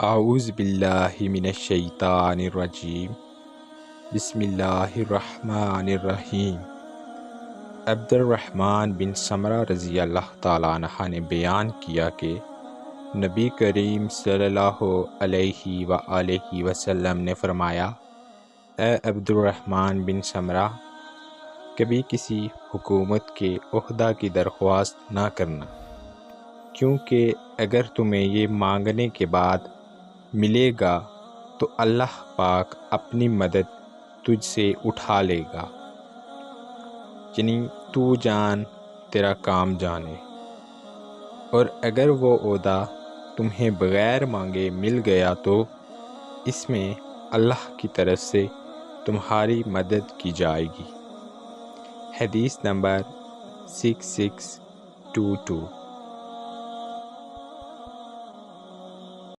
اعوذ باللہ من الشیطان الرجیم، بسم اللہ الرحمن الرحیم۔ عبد الرحمن بن سمرہ رضی اللہ تعالیٰ عنہ نے بیان کیا کہ نبی کریم صلی اللہ علیہ وآلہ وسلم نے فرمایا، اے عبد الرحمن بن سمرہ، کبھی کسی حکومت کے عہدہ کی درخواست نہ کرنا، کیونکہ اگر تمہیں یہ مانگنے کے بعد ملے گا تو اللہ پاک اپنی مدد تجھ سے اٹھا لے گا، یعنی تو جان تیرا کام جانے، اور اگر وہ عہدہ تمہیں بغیر مانگے مل گیا تو اس میں اللہ کی طرف سے تمہاری مدد کی جائے گی۔ حدیث نمبر 6622۔